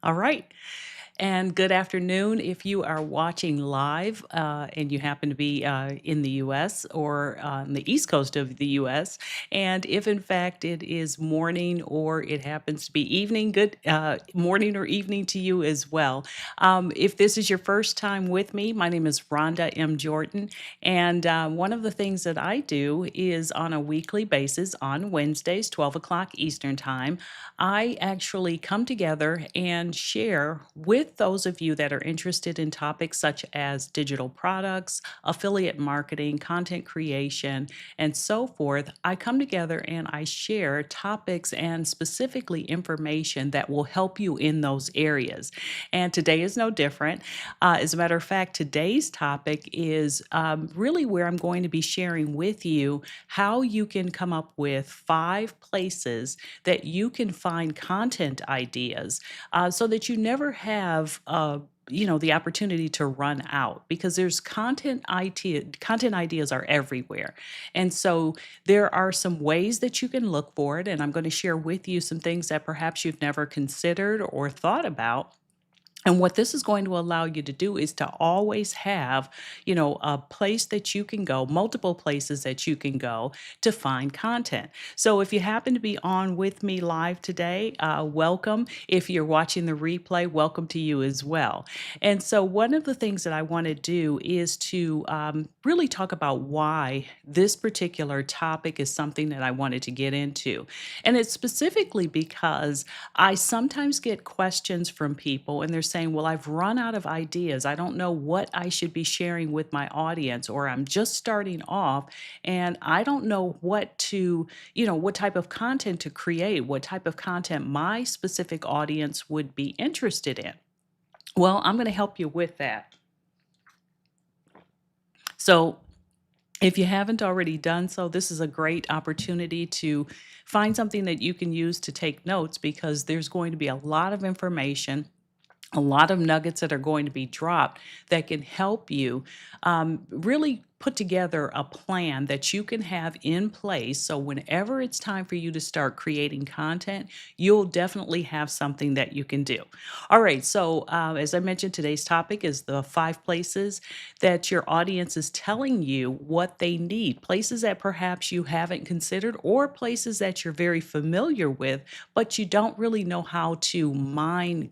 All right. And good afternoon if you are watching live and you happen to be in the US or on the East Coast of the US. And if in fact it is morning or it happens to be evening, good morning or evening to you as well. If this is your first time with me, my name is Rhonda M. Jordan. And one of the things that I do is on a weekly basis on Wednesdays, 12 o'clock Eastern Time. I actually come together and share with those of you that are interested in topics such as digital products, affiliate marketing, content creation, and so forth. I come together and I share topics and specifically information that will help you in those areas. And today is no different. As a matter of fact, today's topic is really where I'm going to be sharing with you how you can come up with 5 places that you can find content ideas so that you never have the opportunity to run out because there's content ideas are everywhere. And so there are some ways that you can look for it, and I'm going to share with you some things that perhaps you've never considered or thought about. And what this is going to allow you to do is to always have, a place that you can go, multiple places that you can go to find content. So if you happen to be on with me live today, welcome. If you're watching the replay, welcome to you as well. And so one of the things that I want to do is to really talk about why this particular topic is something that I wanted to get into. And it's specifically because I sometimes get questions from people and they're saying, well, I've run out of ideas. I don't know what I should be sharing with my audience, or I'm just starting off and I don't know what type of content to create, what type of content my specific audience would be interested in. Well, I'm going to help you with that. So, if you haven't already done so, this is a great opportunity to find something that you can use to take notes because there's going to be a lot of information, a lot of nuggets that are going to be dropped that can help you really put together a plan that you can have in place. So, whenever it's time for you to start creating content, you'll definitely have something that you can do. All right. So, as I mentioned, today's topic is the 5 places that your audience is telling you what they need, places that perhaps you haven't considered, or places that you're very familiar with, but you don't really know how to mine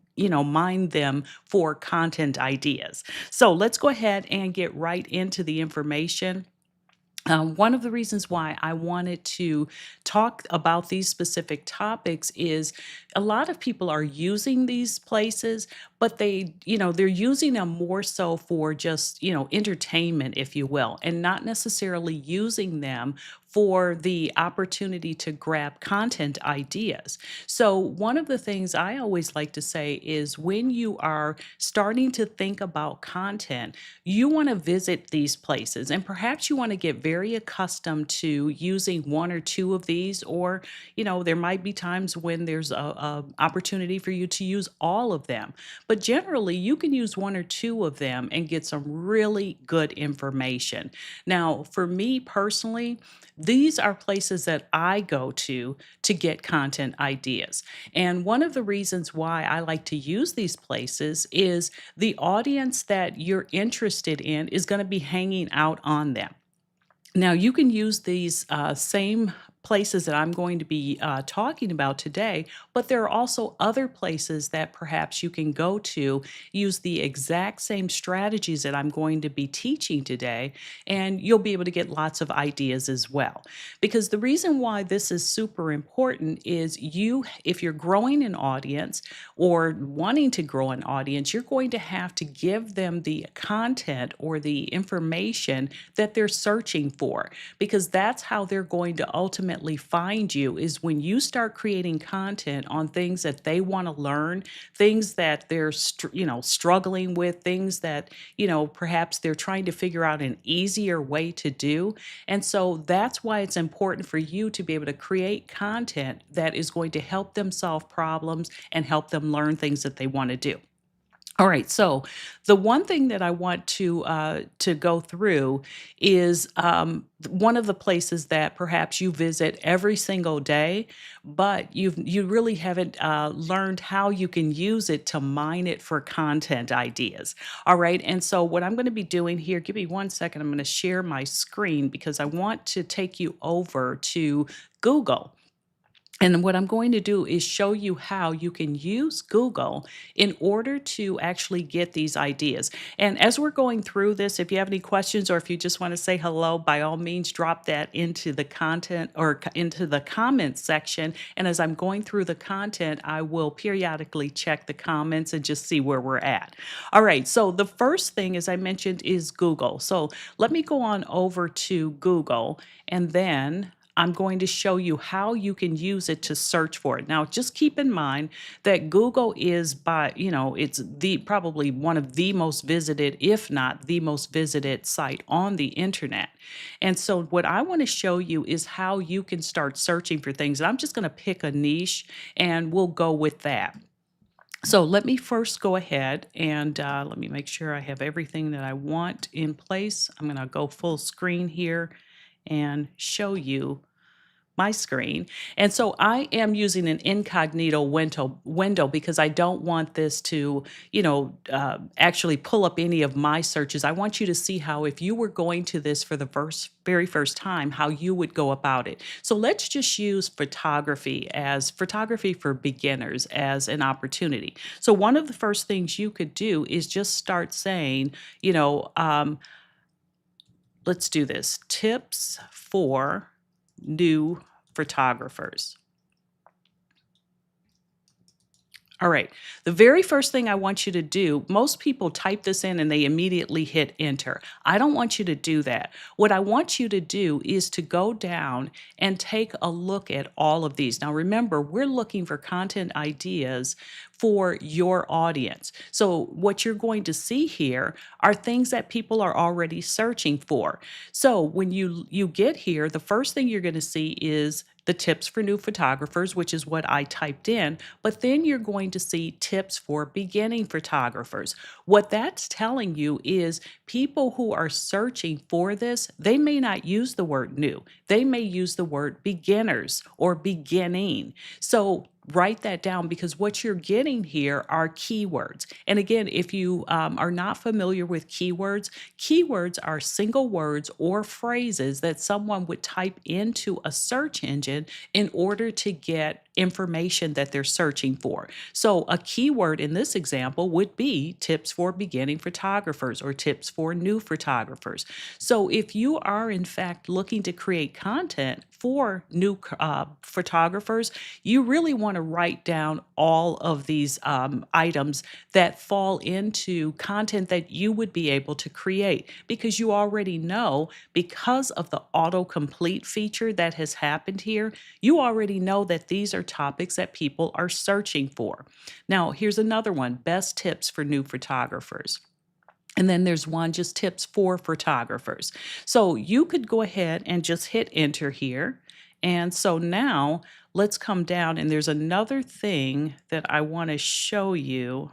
them for content ideas. So let's go ahead and get right into the information. One of the reasons why I wanted to talk about these specific topics is a lot of people are using these places, but they're using them more so for just, entertainment, if you will, and not necessarily using them for the opportunity to grab content ideas. So, one of the things I always like to say is when you are starting to think about content, you want to visit these places and perhaps you want to get very accustomed to using one or two of these, or there might be times when there's a opportunity for you to use all of them, but generally you can use one or two of them and get some really good information. Now, for me personally, these are places that I go to get content ideas. And one of the reasons why I like to use these places is the audience that you're interested in is going to be hanging out on them. Now, you can use these same places that I'm going to be talking about today, but there are also other places that perhaps you can go to, use the exact same strategies that I'm going to be teaching today, and you'll be able to get lots of ideas as well. Because the reason why this is super important is if you're growing an audience or wanting to grow an audience, you're going to have to give them the content or the information that they're searching for, because that's how they're going to ultimately find you, is when you start creating content on things that they want to learn, things that they're struggling with, things that perhaps they're trying to figure out an easier way to do. And so that's why it's important for you to be able to create content that is going to help them solve problems and help them learn things that they want to do. All right. So the one thing that I want to go through is one of the places that perhaps you visit every single day, but you really haven't learned how you can use it to mine it for content ideas. All right. And so what I'm going to be doing here, give me one second. I'm going to share my screen because I want to take you over to Google. And what I'm going to do is show you how you can use Google in order to actually get these ideas. And as we're going through this, if you have any questions or if you just want to say hello, by all means, drop that into the content or into the comments section. And as I'm going through the content, I will periodically check the comments and just see where we're at. All right. So the first thing, as I mentioned, is Google. So let me go on over to Google and then I'm going to show you how you can use it to search for it. Now, just keep in mind that Google is it's the probably one of the most visited, if not the most visited site on the internet. And so what I want to show you is how you can start searching for things. And I'm just going to pick a niche and we'll go with that. So let me first go ahead and let me make sure I have everything that I want in place. I'm going to go full screen here and show you my screen. And so I am using an incognito window because I don't want this to, actually pull up any of my searches. I want you to see how if you were going to this for the very first time, how you would go about it. So let's just use photography for beginners as an opportunity. So one of the first things you could do is just start saying, let's do this, tips for new photographers. All right. The very first thing I want you to do, most people type this in and they immediately hit enter. I don't want you to do that. What I want you to do is to go down and take a look at all of these. Now, remember, we're looking for content ideas for your audience. So, what you're going to see here are things that people are already searching for. So, when you get here, the first thing you're going to see is the tips for new photographers, which is what I typed in, but then you're going to see tips for beginning photographers. What that's telling you is people who are searching for this, they may not use the word new. They may use the word beginners or beginning. So write that down because what you're getting here are keywords. And again, if you are not familiar with keywords, keywords are single words or phrases that someone would type into a search engine in order to get information that they're searching for. So a keyword in this example would be tips for beginning photographers or tips for new photographers. So if you are in fact looking to create content for new photographers, you really want to write down all of these items that fall into content that you would be able to create because you already know, because of the autocomplete feature that has happened here, you already know that these are topics that people are searching for. Now, here's another one, best tips for new photographers. And then there's one, just tips for photographers. So you could go ahead and just hit enter here. And so now let's come down and there's another thing that I want to show you.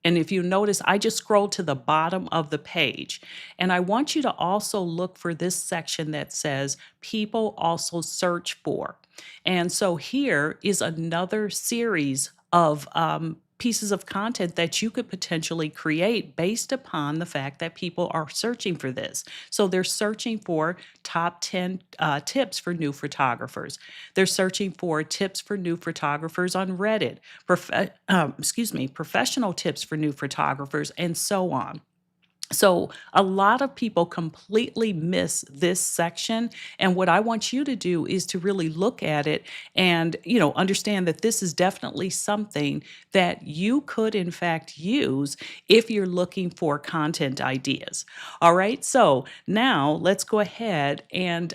And if you notice, I just scrolled to the bottom of the page. And I want you to also look for this section that says people also search for. And so here is another series of pieces of content that you could potentially create based upon the fact that people are searching for this. So they're searching for top 10 tips for new photographers. They're searching for tips for new photographers on Reddit, professional tips for new photographers, and so on. So a lot of people completely miss this section. And what I want you to do is to really look at it and, understand that this is definitely something that you could in fact use if you're looking for content ideas. All right. So now let's go ahead and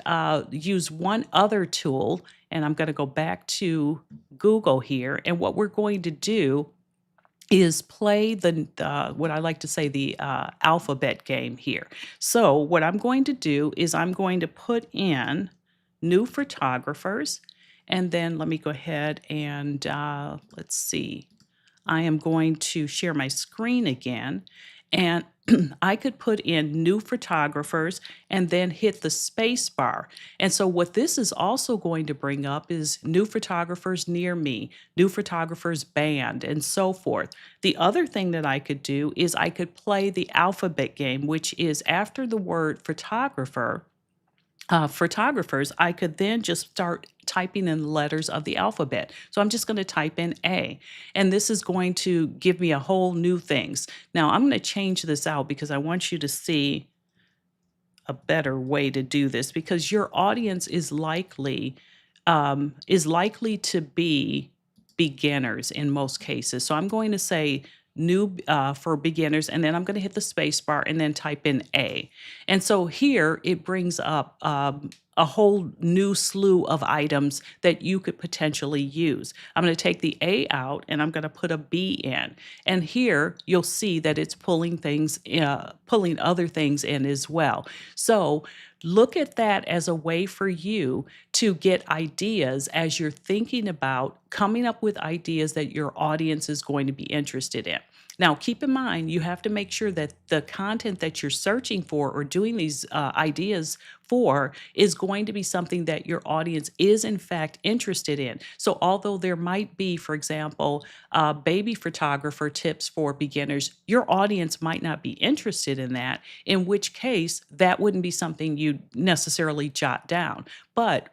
use one other tool. And I'm going to go back to Google here. And what we're going to do is play the what I like to say the alphabet game here. So what I'm going to do is I'm going to put in new photographers, and then let me go ahead and let's see. I am going to share my screen again, and I could put in new photographers and then hit the space bar. And so, what this is also going to bring up is new photographers near me, new photographers band, and so forth. The other thing that I could do is I could play the alphabet game, which is after the word photographer, photographers, I could then just start typing in the letters of the alphabet. So I'm just going to type in A, and this is going to give me a whole new things. Now I'm going to change this out because I want you to see a better way to do this because your audience is likely to be beginners in most cases. So I'm going to say new for beginners, and then I'm going to hit the space bar and then type in A. And so here it brings up a whole new slew of items that you could potentially use. I'm going to take the A out and I'm going to put a B in. And here you'll see that it's pulling other things in as well. So look at that as a way for you to get ideas as you're thinking about coming up with ideas that your audience is going to be interested in. Now, keep in mind, you have to make sure that the content that you're searching for or doing these ideas for is going to be something that your audience is, in fact, interested in. So, although there might be, for example, baby photographer tips for beginners, your audience might not be interested in that, in which case, that wouldn't be something you'd necessarily jot down. But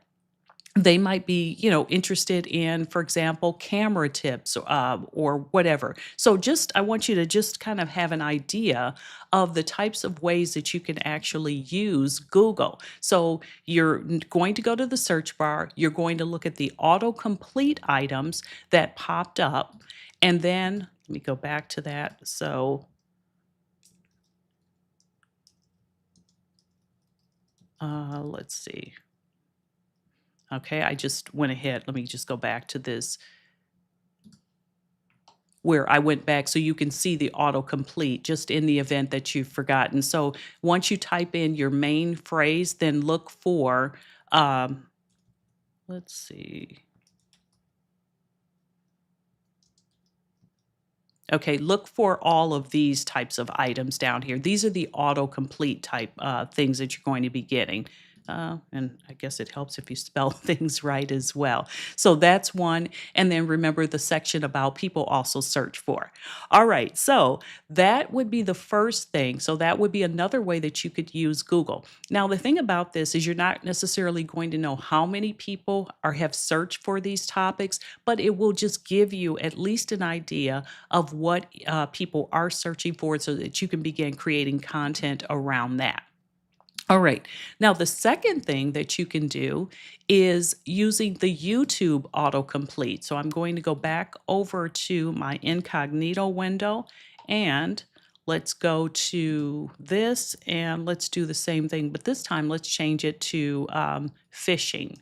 they might be, interested in, for example, camera tips or whatever. So just, I want you to just kind of have an idea of the types of ways that you can actually use Google. So you're going to go to the search bar, you're going to look at the autocomplete items that popped up, and then let me go back to that. So let's see. Okay, I just went ahead. Let me just go back to this where I went back so you can see the autocomplete just in the event that you've forgotten. So once you type in your main phrase, then look for, um, let's see. Okay, look for all of these types of items down here. These are the autocomplete type things that you're going to be getting. And I guess it helps if you spell things right as well. So that's one. And then remember the section about people also search for. All right, so that would be the first thing. So that would be another way that you could use Google. Now, the thing about this is you're not necessarily going to know how many people have searched for these topics, but it will just give you at least an idea of what people are searching for so that you can begin creating content around that. All right. Now, the second thing that you can do is using the YouTube autocomplete. So I'm going to go back over to my incognito window and let's go to this and let's do the same thing, but this time let's change it to fishing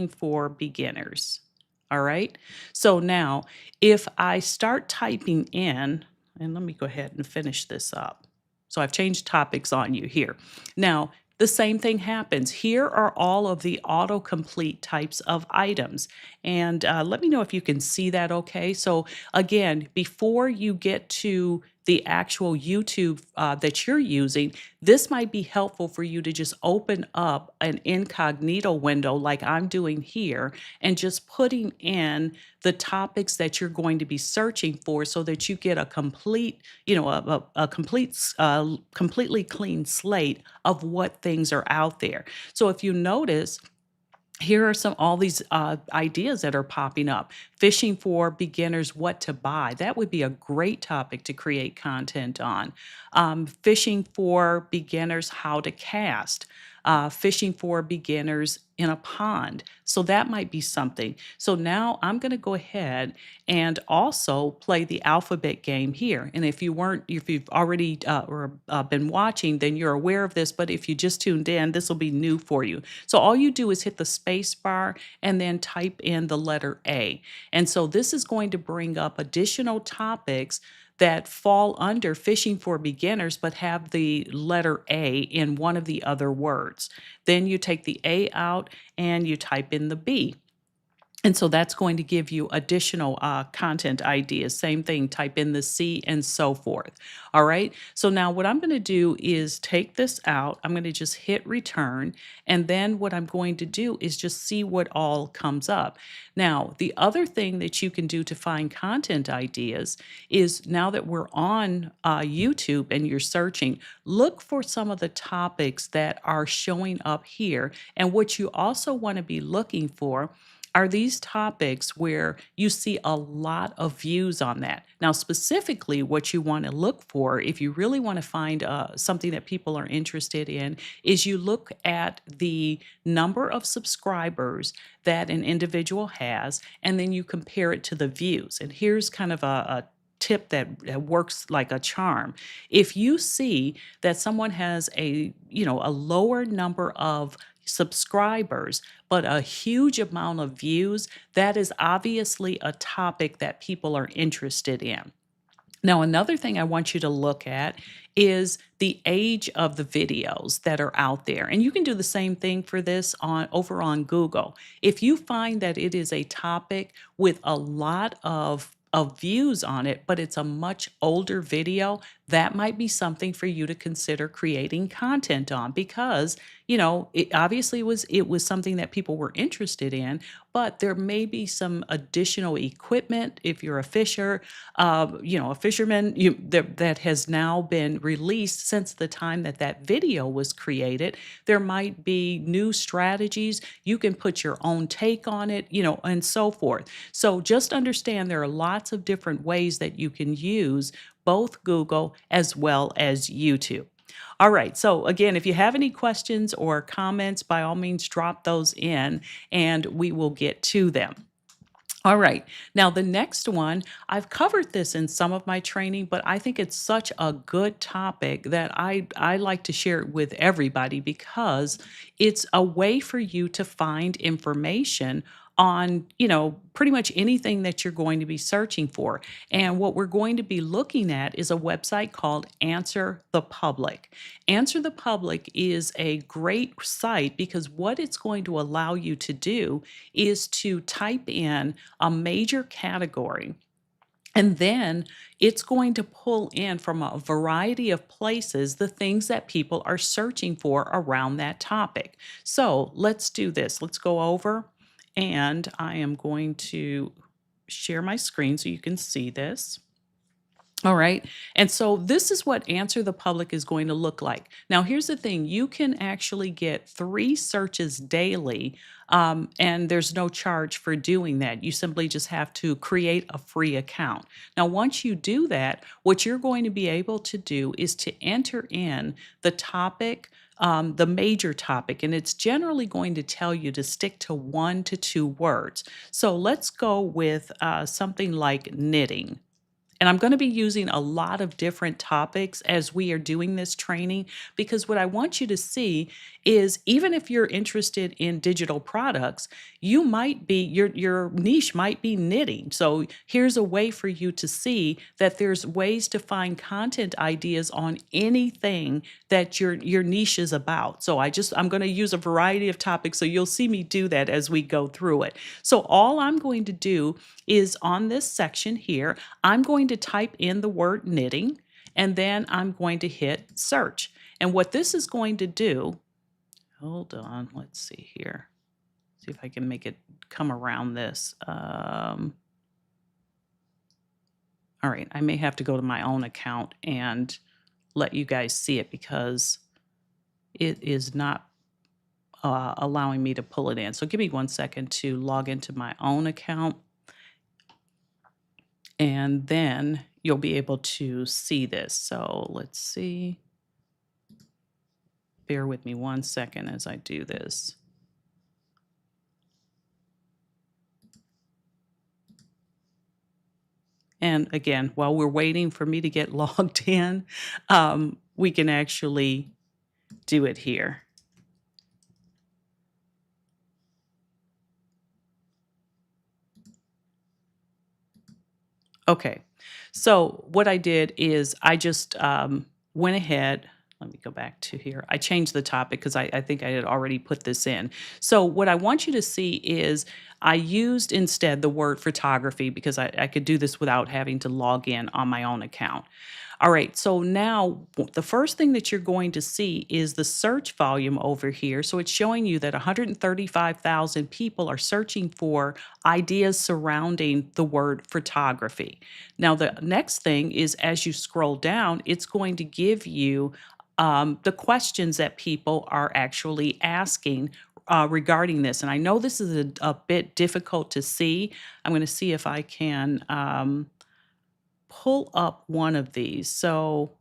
for beginners. All right. So now if I start typing in, and let me go ahead and finish this up. So I've changed topics on you here. Now, the same thing happens. Here are all of the autocomplete types of items. And let me know if you can see that okay. So again, before you get to the actual YouTube that you're using, this might be helpful for you to just open up an incognito window like I'm doing here and just putting in the topics that you're going to be searching for so that you get a complete, completely clean slate of what things are out there. So if you notice, here are all these ideas that are popping up. Fishing for beginners, what to buy. That would be a great topic to create content on. Fishing for beginners, how to cast. Fishing for beginners in a pond. So that might be something. So now I'm going to go ahead and also play the alphabet game here. And if you've already been watching, then you're aware of this. But if you just tuned in, this will be new for you. So all you do is hit the space bar and then type in the letter A. And so this is going to bring up additional topics that fall under fishing for beginners but have the letter A in one of the other words. Then you take the A out and you type in the B. And so that's going to give you additional content ideas. Same thing, type in the C and so forth. All right. So now what I'm going to do is take this out. I'm going to just hit return. And then what I'm going to do is just see what all comes up. Now, the other thing that you can do to find content ideas is now that we're on YouTube and you're searching, look for some of the topics that are showing up here. And what you also want to be looking for are these topics where you see a lot of views on that. Now, specifically, what you want to look for, if you really want to find something that people are interested in, is you look at the number of subscribers that an individual has, and then you compare it to the views. And here's kind of a tip that works like a charm. If you see that someone has a lower number of subscribers but a huge amount of views, that is obviously a topic that people are interested in. Now, another thing I want you to look at is the age of the videos that are out there. And you can do the same thing for this on over on Google. If you find that it is a topic with a lot of views on it, but it's a much older video, that might be something for you to consider creating content on because, it obviously was something that people were interested in, but there may be some additional equipment if you're a fisher, a fisherman that has now been released since the time that that video was created. There might be new strategies. You can put your own take on it, and so forth. So just understand there are lots of different ways that you can use both Google as well as YouTube. All right. So, again, if you have any questions or comments, by all means, drop those in and we will get to them. All right. Now, the next one, I've covered this in some of my training, but I think it's such a good topic that I like to share it with everybody because it's a way for you to find information on, pretty much anything that you're going to be searching for. And what we're going to be looking at is a website called Answer the Public. Answer the Public is a great site because what it's going to allow you to do is to type in a major category. And then it's going to pull in from a variety of places the things that people are searching for around that topic. So let's do this. Let's go over and I am going to share my screen so you can see this. All right. And so this is what Answer the Public is going to look like. Now, here's the thing you can actually get 3 searches daily, and there's no charge for doing that. You simply just have to create a free account. Now, once you do that, what you're going to be able to do is to enter in the topic. The major topic, and it's generally going to tell you to stick to 1 to 2 words. So let's go with something like knitting. And I'm going to be using a lot of different topics as we are doing this training because what I want you to see is even if you're interested in digital products, you might be your niche might be knitting. So here's a way for you to see that there's ways to find content ideas on anything that your niche is about. So I'm going to use a variety of topics so you'll see me do that as we go through it. So all I'm going to do is on this section here, I'm going to type in the word knitting, and then I'm going to hit search. And what this is going to do, hold on, let's see here. See if I can make it come around this. All right, I may have to go to my own account and let you guys see it because it is not allowing me to pull it in. So give me 1 second to log into my own account. And then you'll be able to see this. So let's see. Bear with me 1 second as I do this. And again, while we're waiting for me to get logged in, we can actually do it here. Okay, so what I did is I just went ahead, let me go back to here. I changed the topic because I think I had already put this in. So what I want you to see is I used instead the word photography because I could do this without having to log in on my own account. All right, so now the first thing that you're going to see is the search volume over here. So it's showing you that 135,000 people are searching for ideas surrounding the word photography. Now, the next thing is as you scroll down, it's going to give you the questions that people are actually asking regarding this. And I know this is a bit difficult to see. I'm going to see if I can pull up one of these. So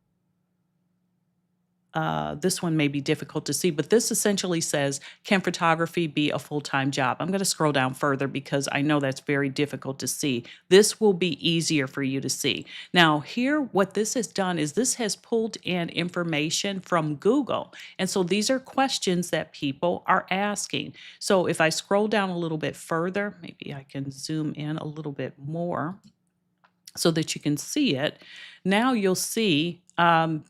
this one may be difficult to see, but this essentially says, can photography be a full-time job? I'm going to scroll down further because I know that's very difficult to see. This will be easier for you to see. Now, here, what this has done is this has pulled in information from Google. And so these are questions that people are asking. So if I scroll down a little bit further, maybe I can zoom in a little bit more so that you can see it. Now you'll see, some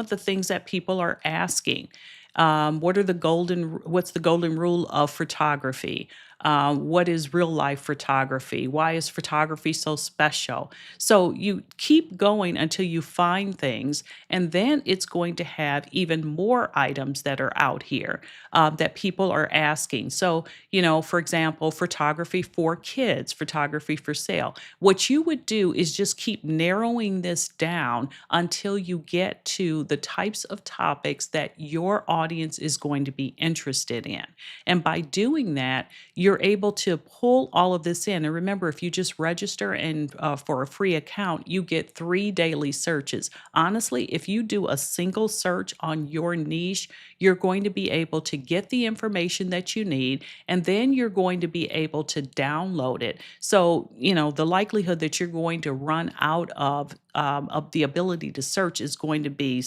of the things that people are asking. What's the golden rule of photography? What is real life photography? Why is photography so special? So you keep going until you find things, and then it's going to have even more items that are out here that people are asking. So, for example, photography for kids, photography for sale. What you would do is just keep narrowing this down until you get to the types of topics that your audience is going to be interested in. And by doing that, you're able to pull all of this in. And remember, if you just register and for a free account, you get 3 daily searches. Honestly, if you do a single search on your niche, you're going to be able to get the information that you need, and then you're going to be able to download it. So, the likelihood that you're going to run out of the ability to search is going to be,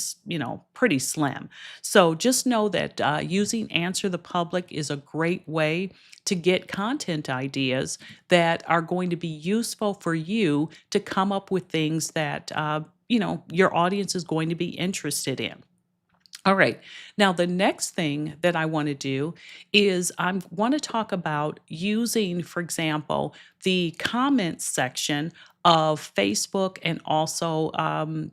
pretty slim. So just know that using Answer the Public is a great way to get content ideas that are going to be useful for you to come up with things that, your audience is going to be interested in. All right. Now, the next thing that I want to do is I want to talk about using, for example, the comments section of Facebook, and also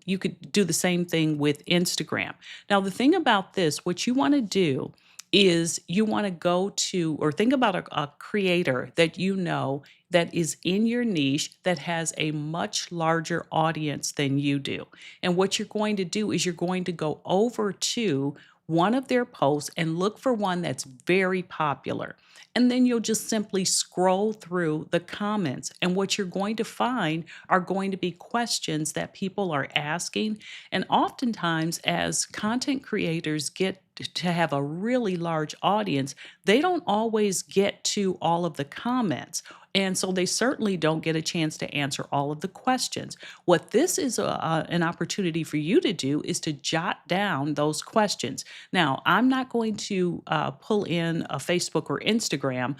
you could do the same thing with Instagram. Now, the thing about this, what you want to do is you want to go to or think about a creator that you know that is in your niche that has a much larger audience than you do. And what you're going to do is you're going to go over to one of their posts and look for one that's very popular. And then you'll just simply scroll through the comments. And what you're going to find are going to be questions that people are asking. And oftentimes, as content creators get to have a really large audience, they don't always get to all of the comments. And so they certainly don't get a chance to answer all of the questions. What this is an opportunity for you to do is to jot down those questions. Now, I'm not going to pull in a Facebook or Instagram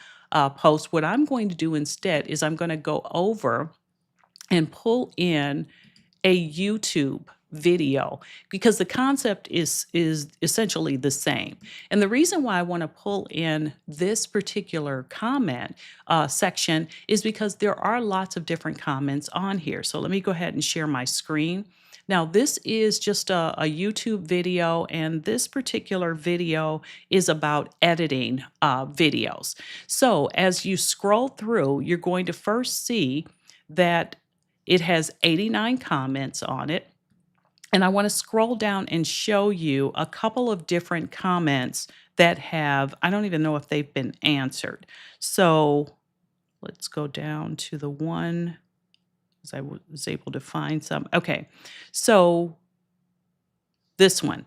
post. What I'm going to do instead is I'm going to go over and pull in a YouTube video because the concept is essentially the same. And the reason why I want to pull in this particular comment section is because there are lots of different comments on here. So let me go ahead and share my screen. Now, this is just a YouTube video, and this particular video is about editing videos. So as you scroll through, you're going to first see that it has 89 comments on it. And I want to scroll down and show you a couple of different comments that I don't even know if they've been answered. So let's go down to the one, because I was able to find some. Okay, so this one.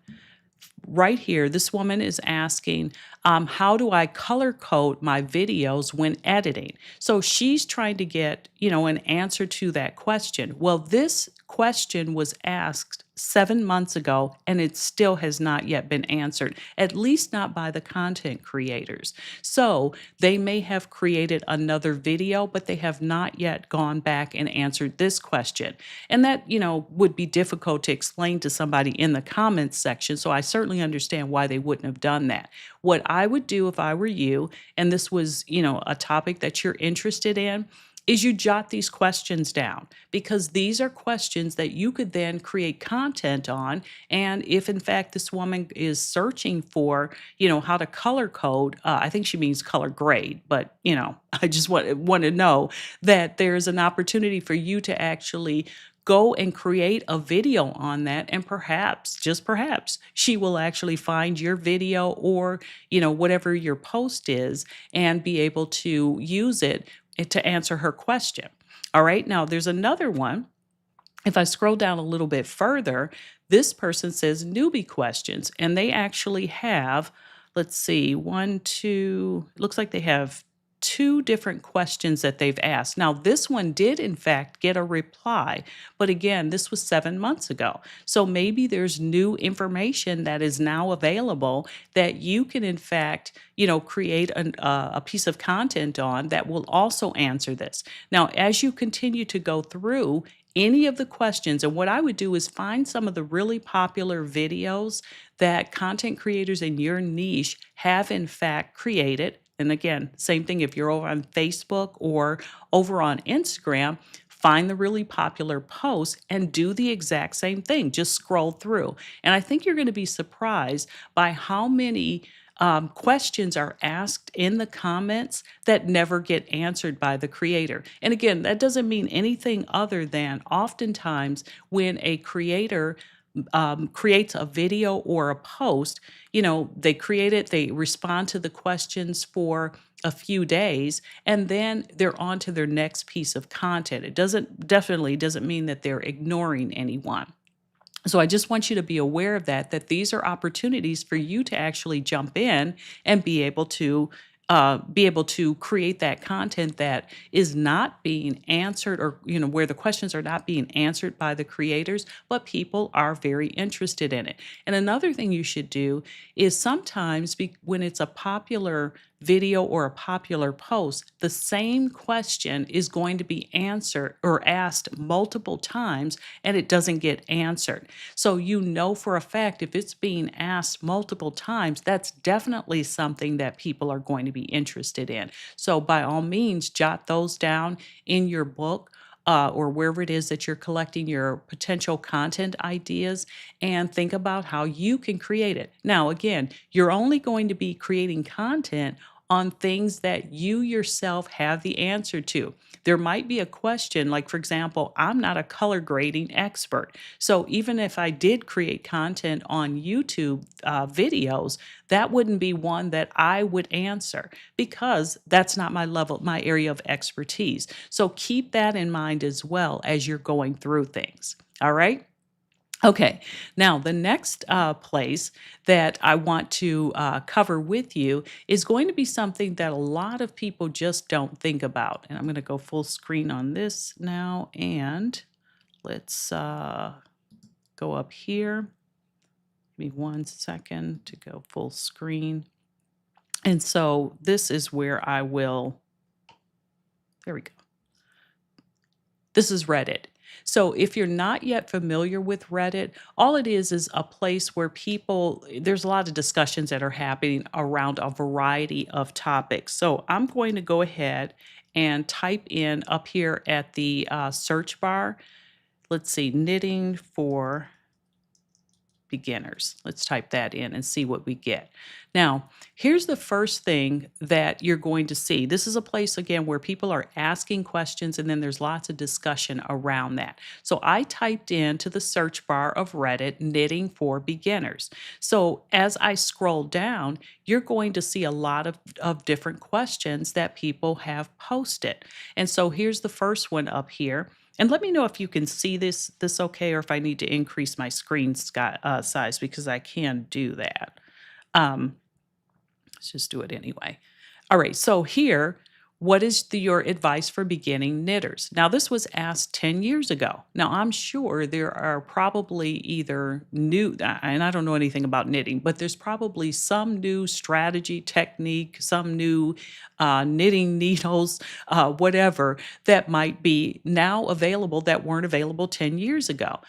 Right here, this woman is asking, how do I color code my videos when editing? So she's trying to get, an answer to that question. Well, this question was asked 7 months ago, and it still has not yet been answered, at least not by the content creators. So they may have created another video, but they have not yet gone back and answered this question. And that, would be difficult to explain to somebody in the comments section. So I certainly understand why they wouldn't have done that. What I would do if I were you, and this was, a topic that you're interested in, is you jot these questions down, because these are questions that you could then create content on. And if in fact this woman is searching for, how to color code, I think she means color grade, but I just want to know that there's an opportunity for you to actually go and create a video on that, and perhaps, just perhaps, she will actually find your video, or whatever your post is, and be able to use it to answer her question. All right, now there's another one. If I scroll down a little bit further, this person says newbie questions, and they actually have, let's see, one, two, it looks like they have two different questions that they've asked. Now, this one did, in fact, get a reply, but again, this was 7 months ago. So maybe there's new information that is now available that you can, in fact, create a piece of content on that will also answer this. Now, as you continue to go through any of the questions, and what I would do is find some of the really popular videos that content creators in your niche have in fact created. And again, same thing if you're over on Facebook or over on Instagram, find the really popular posts and do the exact same thing. Just scroll through. And I think you're going to be surprised by how many questions are asked in the comments that never get answered by the creator. And again, that doesn't mean anything other than oftentimes when a creator creates a video or a post, they create it, they respond to the questions for a few days, and then they're on to their next piece of content. It definitely doesn't mean that they're ignoring anyone. So I just want you to be aware of that these are opportunities for you to actually jump in and be able to create that content that is not being answered, or where the questions are not being answered by the creators, but people are very interested in it. And another thing you should do is sometimes when it's a popular video or a popular post, the same question is going to be answered or asked multiple times, and it doesn't get answered. So for a fact, if it's being asked multiple times, that's definitely something that people are going to be interested in. So by all means, jot those down in your book, or wherever it is that you're collecting your potential content ideas, and think about how you can create it. Now, again, you're only going to be creating content on things that you yourself have the answer to. There might be a question, like, for example, I'm not a color grading expert. So even if I did create content on YouTube videos, that wouldn't be one that I would answer, because that's not my area of expertise. So keep that in mind as well as you're going through things. All right. Okay, now the next place that I want to cover with you is going to be something that a lot of people just don't think about. And I'm going to go full screen on this now, and let's go up here. Give me 1 second to go full screen. And so this is where there we go. This is Reddit. So if you're not yet familiar with Reddit, all it is a place where there's a lot of discussions that are happening around a variety of topics. So I'm going to go ahead and type in up here at the search bar. Let's see, knitting for beginners. Let's type that in and see what we get. Now, here's the first thing that you're going to see. This is a place, again, where people are asking questions, and then there's lots of discussion around that. So I typed into the search bar of Reddit, knitting for beginners. So as I scroll down, you're going to see a lot of different questions that people have posted. And so here's the first one up here. And let me know if you can see this okay, or if I need to increase my screen size, because I can do that. Let's just do it anyway. All right, so here What is your advice for beginning knitters? Now, this was asked 10 years ago. Now, I'm sure there are probably either new, and I don't know anything about knitting, but there's probably some new strategy, technique, some new knitting needles, whatever, that might be now available that weren't available 10 years ago.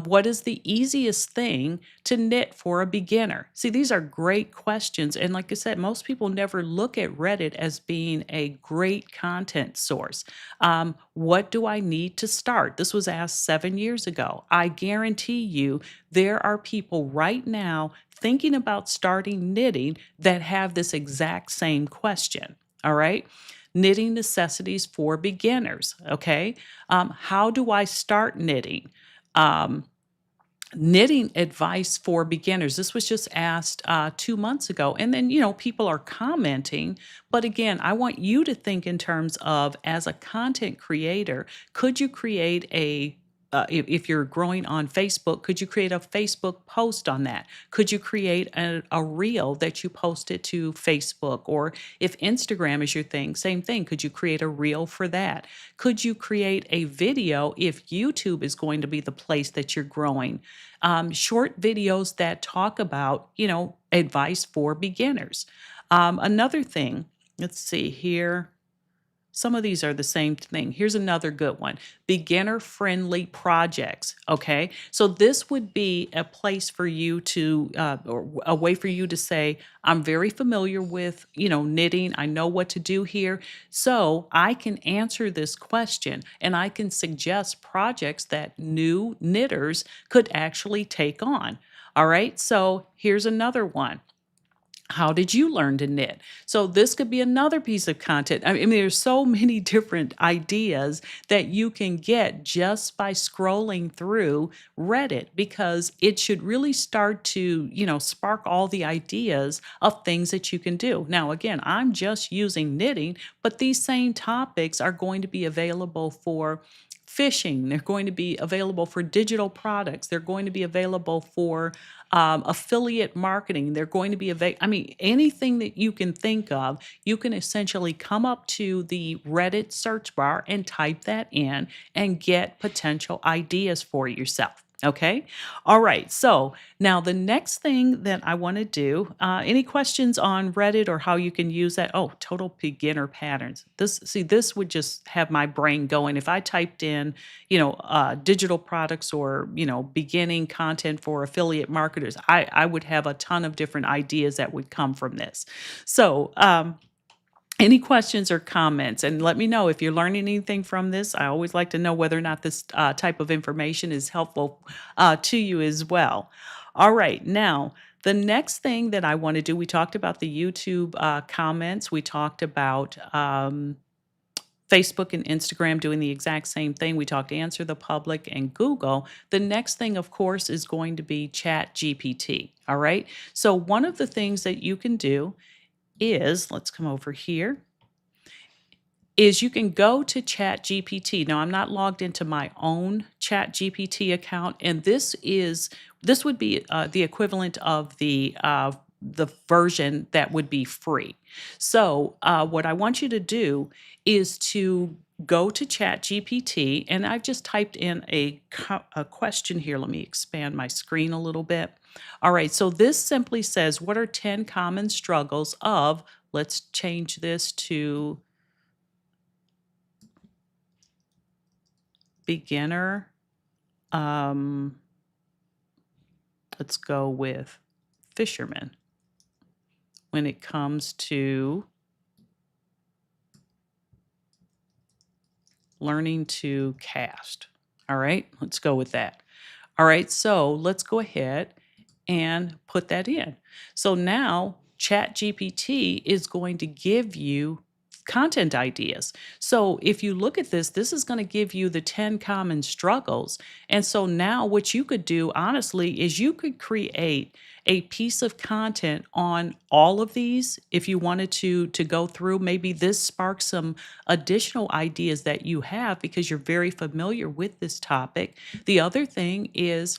What is the easiest thing to knit for a beginner? See, these are great questions. And like I said, most people never look at Reddit as being a great content source. What do I need to start? This was asked 7 years ago. I guarantee you there are people right now thinking about starting knitting that have this exact same question. All right. Knitting necessities for beginners. Okay. How do I start knitting? Um, Knitting advice for beginners. This was just asked 2 months ago. And then, people are commenting. But again, I want you to think in terms of, as a content creator, could you create if you're growing on Facebook, could you create a Facebook post on that? Could you create a reel that you post it to Facebook? Or if Instagram is your thing, same thing. Could you create a reel for that? Could you create a video if YouTube is going to be the place that you're growing? Short videos that talk about, advice for beginners. Another thing, let's see here. Some of these are the same thing. Here's another good one: beginner friendly projects. Okay. So this would be a place for you to, or a way for you to say, I'm very familiar with, knitting. I know what to do here. So I can answer this question and I can suggest projects that new knitters could actually take on. All right. So here's another one: how did you learn to knit? So this could be another piece of content. I mean, there's so many different ideas that you can get just by scrolling through Reddit, because it should really start to, spark all the ideas of things that you can do. Now, again, I'm just using knitting, but these same topics are going to be available for fishing. They're going to be available for digital products. They're going to be available for affiliate marketing. They're going to be available. I mean, anything that you can think of, you can essentially come up to the Reddit search bar and type that in and get potential ideas for yourself. Okay. All right. So now the next thing that I want to do, any questions on Reddit or how you can use that? Oh, total beginner patterns. This would just have my brain going. If I typed in, digital products or, beginning content for affiliate marketers, I would have a ton of different ideas that would come from this. So, any questions or comments? And let me know if you're learning anything from this. I always like to know whether or not this type of information is helpful to you as well. All right, now the next thing that I want to do, we talked about the YouTube comments. We talked about Facebook and Instagram doing the exact same thing. We talked Answer the Public and Google. The next thing, of course, is going to be ChatGPT. All right. So one of the things that you can do is, let's come over here, is you can go to ChatGPT. Now, I'm not logged into my own ChatGPT account, and this would be the equivalent of the version that would be free. So, what I want you to do is to go to ChatGPT, and I've just typed in a question here. Let me expand my screen a little bit. All right, so this simply says, what are 10 common struggles of, let's change this to beginner. Um, let's go with fisherman when it comes to learning to cast. All right, let's go with that. All right, so let's go ahead and put that in. So now ChatGPT is going to give you content ideas. So if you look at this, this is going to give you the 10 common struggles. And so now what you could do, honestly, is you could create a piece of content on all of these if you wanted to go through. Maybe this sparks some additional ideas that you have because you're very familiar with this topic. The other thing is,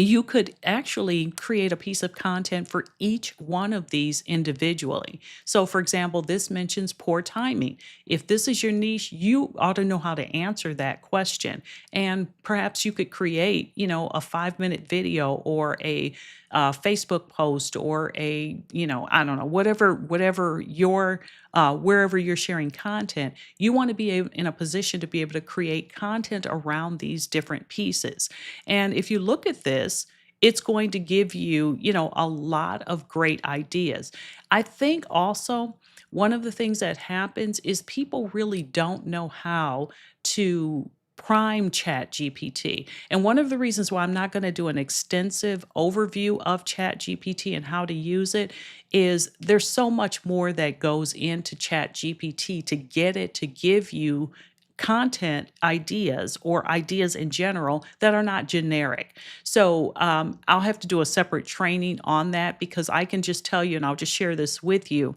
you could actually create a piece of content for each one of these individually. So, for example, this mentions poor timing. If this is your niche, you ought to know how to answer that question. And perhaps you could create, a 5-minute video or a Facebook post or I don't know, whatever your wherever you're sharing content, you want to be in a position to be able to create content around these different pieces. And if you look at this, it's going to give you, a lot of great ideas. I think also one of the things that happens is people really don't know how to prime chat gpt, and one of the reasons why I'm not going to do an extensive overview of chat gpt and how to use it is there's so much more that goes into chat gpt to get it to give you content ideas or ideas in general that are not generic. So I'll have to do a separate training on that, because I can just tell you, and I'll just share this with you,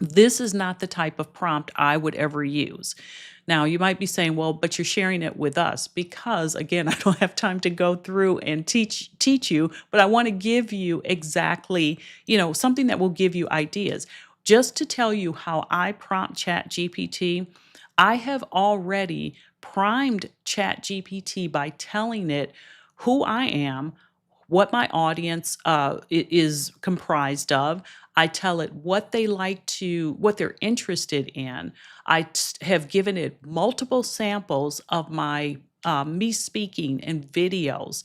this is not the type of prompt I would ever use. Now, you might be saying, well, but you're sharing it with us, because again, I don't have time to go through and teach you, but I want to give you exactly, something that will give you ideas. Just to tell you how I prompt Chat GPT, I have already primed Chat GPT by telling it who I am, what my audience is comprised of. I tell it what they're interested in. Have given it multiple samples of my me speaking and video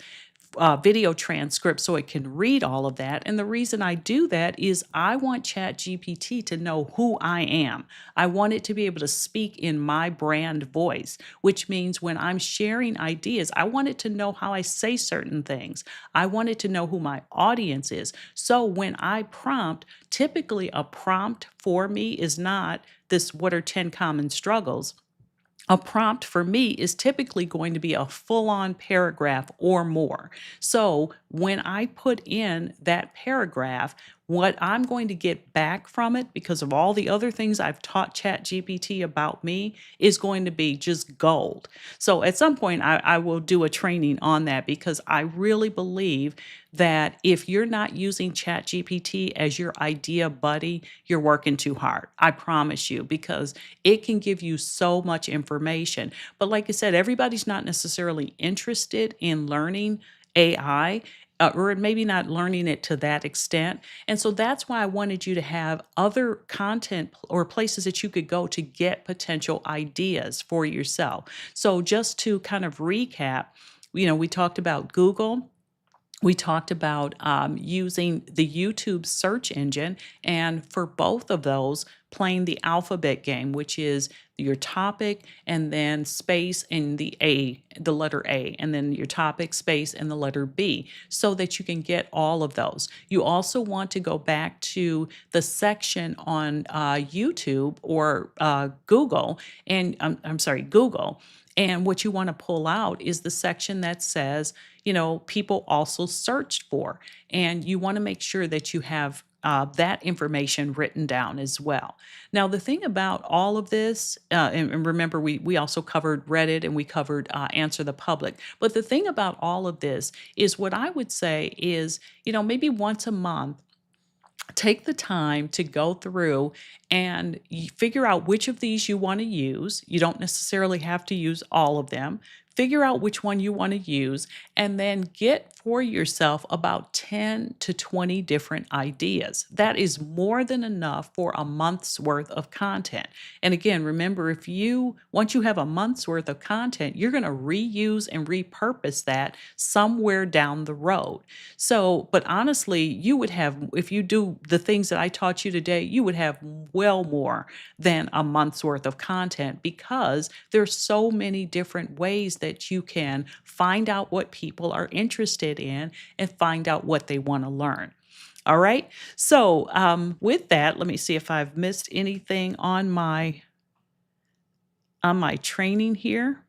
transcript, so it can read all of that. And the reason I do that is I want ChatGPT to know who I am. I want it to be able to speak in my brand voice, which means when I'm sharing ideas, I want it to know how I say certain things. I want it to know who my audience is. So when I prompt, typically a prompt for me is not this, what are 10 common struggles? A prompt for me is typically going to be a full on paragraph or more. So when I put in that paragraph, what I'm going to get back from it, because of all the other things I've taught ChatGPT about me, is going to be just gold. So at some point, I will do a training on that, because I really believe that if you're not using ChatGPT as your idea buddy, you're working too hard. I promise you, because it can give you so much information. But like I said, everybody's not necessarily interested in learning AI. Or maybe not learning it to that extent. And so that's why I wanted you to have other content or places that you could go to get potential ideas for yourself. So, just to kind of recap, we talked about Google. We talked about using the YouTube search engine, and for both of those, playing the alphabet game, which is your topic and then space and the letter A, and then your topic, space, and the letter B, so that you can get all of those. You also want to go back to the section on YouTube or Google, and I'm sorry, Google. And what you want to pull out is the section that says, people also searched for. And you want to make sure that you have that information written down as well. Now, the thing about all of this, and remember, we also covered Reddit and we covered Answer the Public. But the thing about all of this is, what I would say is, maybe once a month, take the time to go through and figure out which of these you want to use. You don't necessarily have to use all of them. Figure out which one you want to use, and then get for yourself about 10 to 20 different ideas. That is more than enough for a month's worth of content. And again, remember, once you have a month's worth of content, you're going to reuse and repurpose that somewhere down the road. So, but honestly, you would have, if you do the things that I taught you today, you would have well more than a month's worth of content, because there's so many different ways that you can find out what people are interested in and find out what they want to learn. All right. So, with that, let me see if I've missed anything on my training here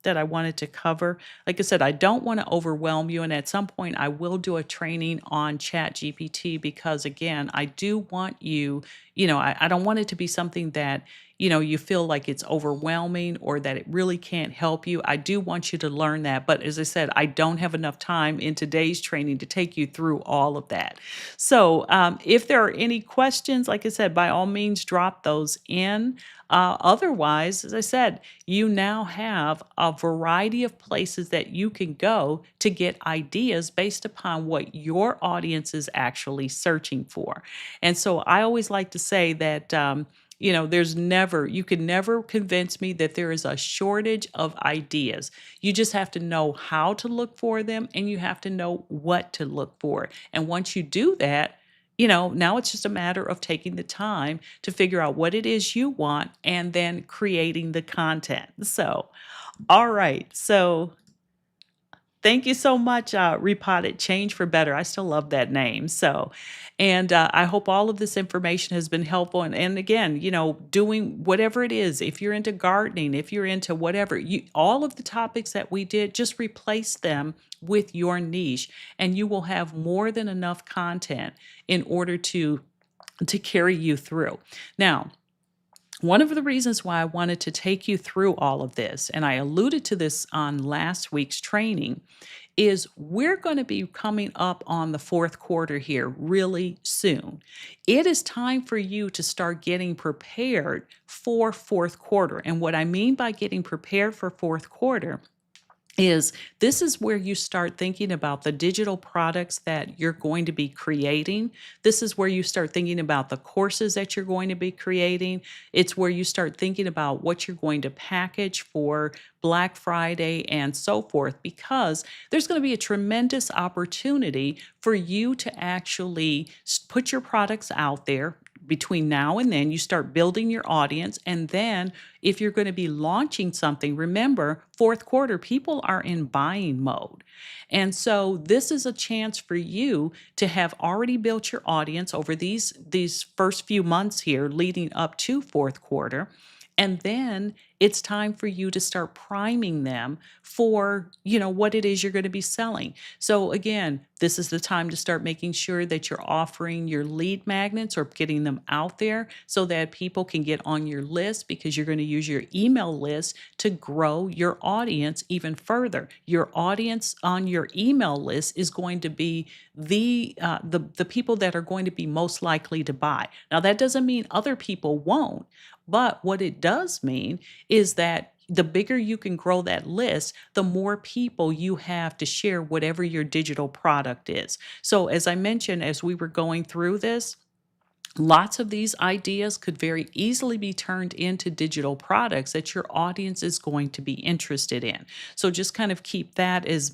that I wanted to cover. Like I said, I don't want to overwhelm you. And at some point, I will do a training on Chat GPT, because again, I do want you, I don't want it to be something that, you feel like it's overwhelming or that it really can't help you. I do want you to learn that. But as I said, I don't have enough time in today's training to take you through all of that. So if there are any questions, like I said, by all means, drop those in. Otherwise, as I said, you now have a variety of places that you can go to get ideas based upon what your audience is actually searching for. And so I always like to say that, you can never convince me that there is a shortage of ideas. You just have to know how to look for them and you have to know what to look for. And once you do that, now it's just a matter of taking the time to figure out what it is you want and then creating the content. So, all right. So, thank you so much, Repotted Change for Better. I still love that name. So, and I hope all of this information has been helpful. And again, doing whatever it is, if you're into gardening, if you're into whatever, all of the topics that we did, just replace them with your niche, and you will have more than enough content in order to carry you through. Now, one of the reasons why I wanted to take you through all of this, and I alluded to this on last week's training, is we're going to be coming up on the fourth quarter here really soon. It is time for you to start getting prepared for fourth quarter. And what I mean by getting prepared for fourth quarter is this is where you start thinking about the digital products that you're going to be creating. This is where you start thinking about the courses that you're going to be creating. It's where you start thinking about what you're going to package for Black Friday and so forth, because there's going to be a tremendous opportunity for you to actually put your products out there. Between now and then, you start building your audience. And then, if you're going to be launching something, remember, fourth quarter, people are in buying mode. And so, this is a chance for you to have already built your audience over these first few months here leading up to fourth quarter. And then it's time for you to start priming them for, what it is you're going to be selling. So again, this is the time to start making sure that you're offering your lead magnets or getting them out there so that people can get on your list, because you're going to use your email list to grow your audience even further. Your audience on your email list is going to be the people that are going to be most likely to buy. Now that doesn't mean other people won't, but what it does mean is that the bigger you can grow that list, the more people you have to share whatever your digital product is. So, as I mentioned, as we were going through this, lots of these ideas could very easily be turned into digital products that your audience is going to be interested in. So just kind of keep that in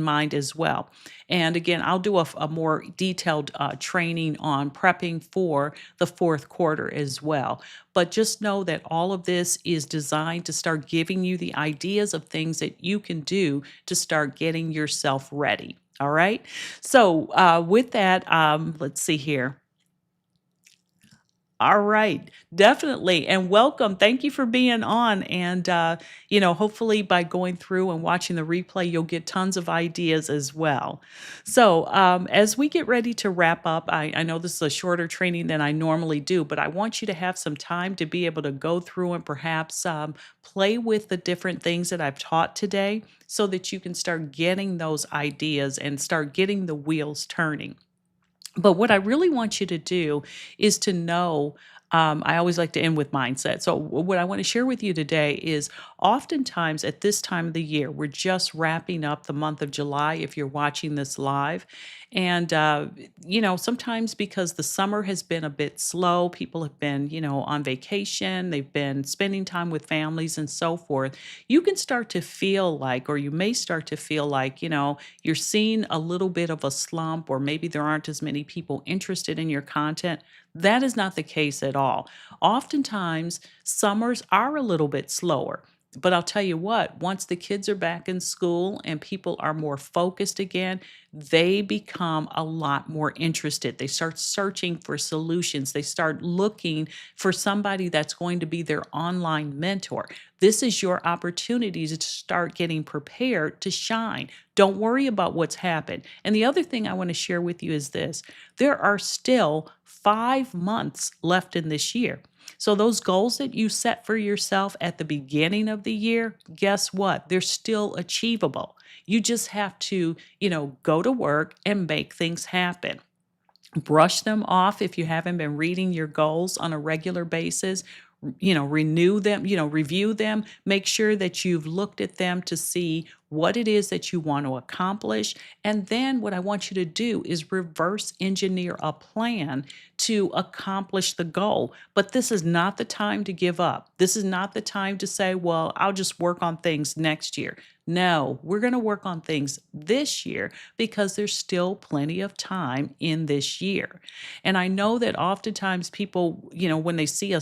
mind as well. And again, I'll do a more detailed training on prepping for the fourth quarter as well. But just know that all of this is designed to start giving you the ideas of things that you can do to start getting yourself ready. All right. So with that, let's see here. All right, definitely. And welcome. Thank you for being on. And, hopefully by going through and watching the replay, you'll get tons of ideas as well. So, as we get ready to wrap up, I know this is a shorter training than I normally do, but I want you to have some time to be able to go through and perhaps play with the different things that I've taught today so that you can start getting those ideas and start getting the wheels turning. But what I really want you to do is to know. I always like to end with mindset. So, what I want to share with you today is oftentimes at this time of the year, we're just wrapping up the month of July if you're watching this live. And, sometimes because the summer has been a bit slow, people have been, on vacation, they've been spending time with families and so forth. You can start to feel like, or you may start to feel like, you're seeing a little bit of a slump, or maybe there aren't as many people interested in your content. That is not the case at all. Oftentimes, summers are a little bit slower. But I'll tell you what, once the kids are back in school and people are more focused again, they become a lot more interested. They start searching for solutions. They start looking for somebody that's going to be their online mentor. This is your opportunity to start getting prepared to shine. Don't worry about what's happened. And the other thing I want to share with you is this: there are still 5 months left in this year. So, those goals that you set for yourself at the beginning of the year, guess what? They're still achievable. You just have to, go to work and make things happen. Brush them off if you haven't been reading your goals on a regular basis. Renew them, review them, make sure that you've looked at them to see what it is that you want to accomplish. And then what I want you to do is reverse engineer a plan to accomplish the goal. But this is not the time to give up. This is not the time to say, well, I'll just work on things next year. No, we're going to work on things this year because there's still plenty of time in this year. And I know that oftentimes people, when they see a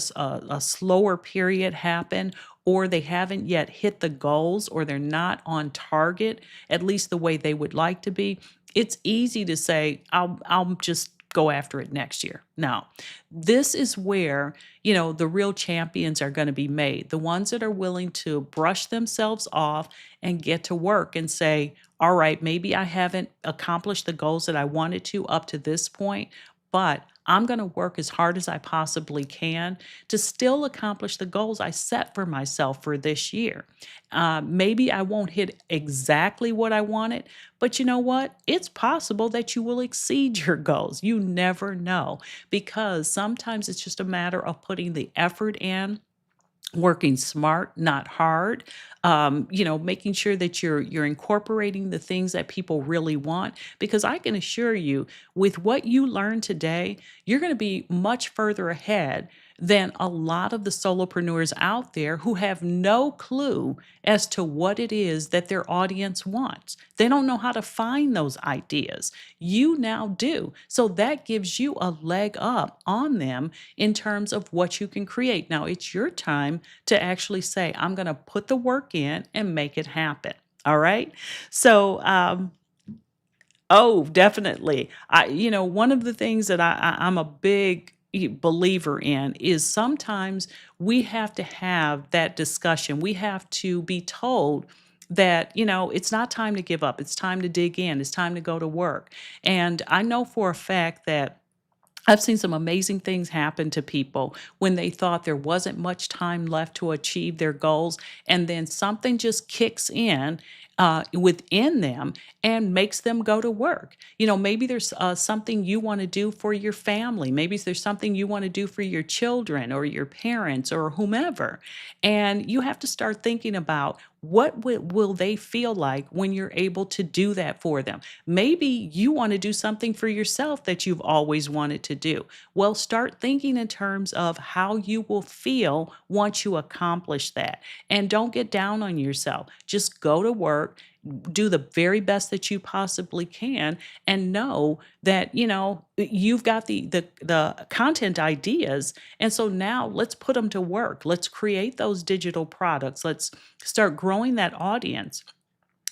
slower period happen, or they haven't yet hit the goals, or they're not on target, at least the way they would like to be, it's easy to say, I'll just go after it next year. No, this is where, the real champions are going to be made. The ones that are willing to brush themselves off and get to work and say, all right, maybe I haven't accomplished the goals that I wanted to up to this point, but I'm going to work as hard as I possibly can to still accomplish the goals I set for myself for this year. Maybe I won't hit exactly what I wanted, but you know what? It's possible that you will exceed your goals. You never know, because sometimes it's just a matter of putting the effort in, working smart, not hard. Making sure that you're incorporating the things that people really want. Because I can assure you, with what you learn today, you're going to be much further ahead than a lot of the solopreneurs out there who have no clue as to what it is that their audience wants. They don't know how to find those ideas. You now do. So that gives you a leg up on them in terms of what you can create. Now it's your time to actually say, I'm going to put the work in and make it happen. All right. So, oh, definitely. One of the things that I'm a big believer in is sometimes we have to have that discussion. We have to be told that, it's not time to give up. It's time to dig in. It's time to go to work. And I know for a fact that I've seen some amazing things happen to people when they thought there wasn't much time left to achieve their goals, and then something just kicks in within them and makes them go to work. Maybe there's something you want to do for your family. Maybe there's something you want to do for your children or your parents or whomever. And you have to start thinking about what will they feel like when you're able to do that for them. Maybe you want to do something for yourself that you've always wanted to do. Well, start thinking in terms of how you will feel once you accomplish that. And don't get down on yourself. Just go to work, do the very best that you possibly can, and know that you've got the content ideas. And so now let's put them to work. Let's create those digital products. Let's start growing that audience,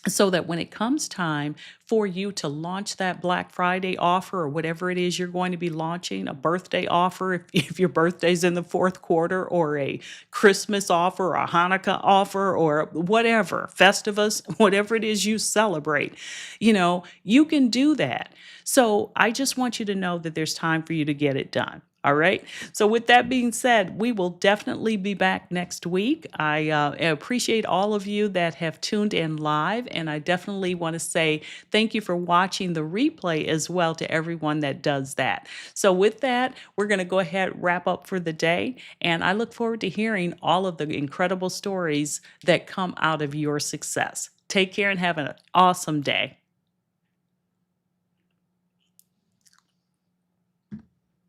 so that when it comes time for you to launch that Black Friday offer, or whatever it is you're going to be launching, a birthday offer if your birthday's in the fourth quarter, or a Christmas offer, or a Hanukkah offer, or whatever, Festivus, whatever it is you celebrate, you can do that. So I just want you to know that there's time for you to get it done. All right. So, with that being said, we will definitely be back next week. I appreciate all of you that have tuned in live, and I definitely want to say thank you for watching the replay as well to everyone that does that. So, with that, we're going to go ahead wrap up for the day, and I look forward to hearing all of the incredible stories that come out of your success. Take care and have an awesome day.